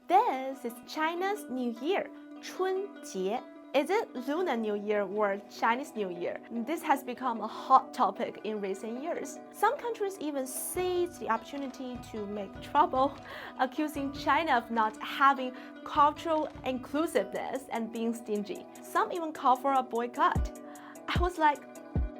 This is China's New Year, 春节. Is it Lunar New Year or Chinese New Year? This has become a hot topic in recent years. Some countries even seize the opportunity to make trouble, accusing China of not having cultural inclusiveness and being stingy. Some even call for a boycott. I was like,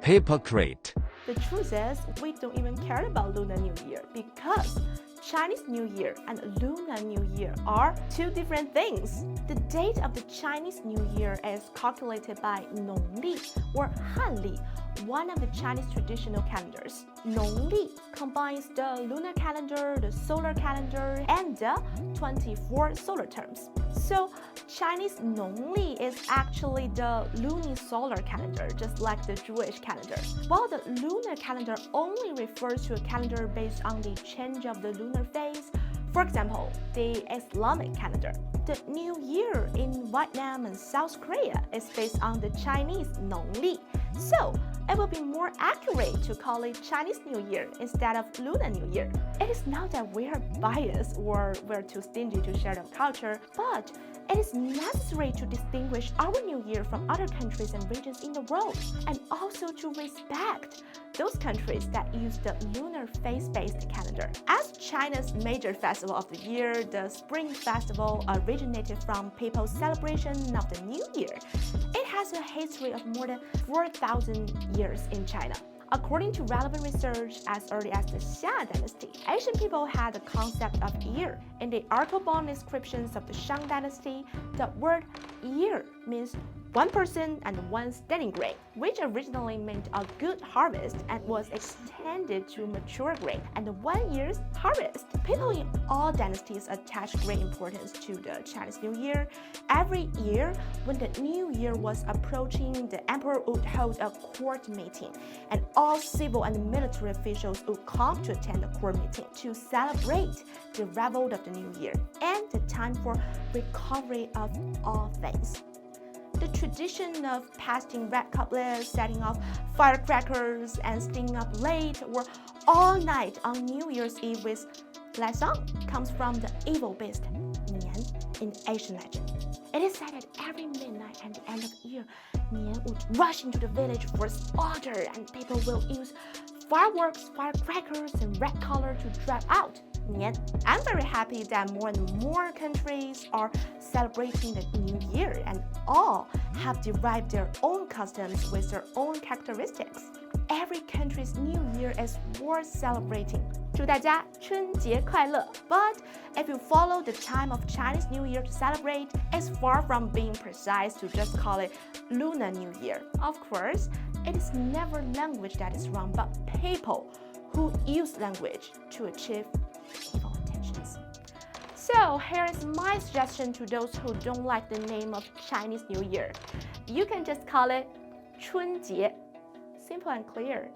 hypocrite. The truth is, we don't even care about Lunar New Year because Chinese New Year and Lunar New Year are two different things. The date of the Chinese New Year is calculated by 农历 or 汉历, one of the Chinese traditional calendars. 农历 combines the lunar calendar, the solar calendar, and the 24 solar terms. So Chinese 农历 is actually the lunisolar calendar, just like the Jewish calendar. While the lunar calendar only refers to a calendar based on the change of the lunar phase, for example, the Islamic calendar. The New Year in Vietnam and South Korea is based on the Chinese 农历. So it will be more accurate to call it Chinese New Year instead of Lunar New Year. It is not that we are biased or we're too stingy to share our culture, but it is necessary to distinguish our New Year from other countries and regions in the world, and also to respect those countries that use the lunar phase-based calendar. As China's major festival of the year, the Spring Festival originated from people's celebration of the New Year. It has a history of more than 4,000 years in China. According to relevant research, as early as the Xia dynasty, Asian people had the concept of year. In the archival inscriptions of the Shang dynasty, the word year means one person and one standing grain, which originally meant a good harvest and was extended to mature grain and 1 year's harvest. People in all dynasties attached great importance to the Chinese New Year. Every year, when the New Year was approaching, the emperor would hold a court meeting, and all civil and military officials would come to attend the court meeting to celebrate the revolt of the New Year and the time for recovery of all things. The tradition of pasting red cutlets, setting off firecrackers, and staying up late or all night on New Year's Eve with Lai Song comes from the evil beast Nian in Asian legend. It is said that every midnight at the end of the year, Nian would rush into the village for slaughter, and people will use fireworks, firecrackers, and red color to drive out Nian. I'm very happy that more and more countries are celebrating the New Year, and all have derived their own customs with their own characteristics. Every country's New Year is worth celebrating. 祝大家春节快乐! But if you follow the time of Chinese New Year to celebrate, it's far from being precise to just call it Lunar New Year. Of course, it is never language that is wrong, but people who use language to achieve evil intentions. So here is my suggestion to those who don't like the name of Chinese New Year. You can just call it 春节. Simple and clear.